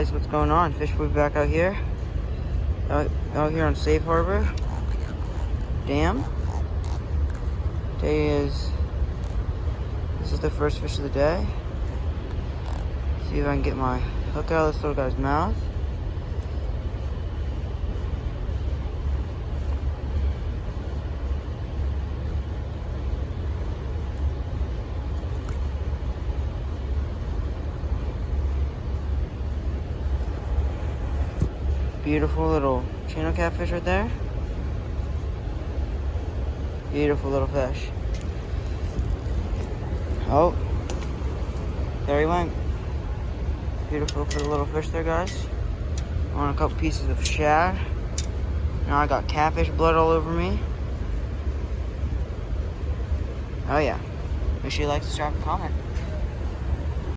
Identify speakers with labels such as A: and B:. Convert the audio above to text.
A: guys, what's going on? Fish Boy back out here. Out here on Safe Harbor Dam. This is the first fish of the day. See if I can get my hook out of this little guy's mouth. Beautiful little channel catfish right there. Beautiful little fish. Oh, there he went. Beautiful little fish there, guys. On a couple pieces of shad. Now I got catfish blood all over me. Oh yeah. Make sure you like, subscribe, and comment.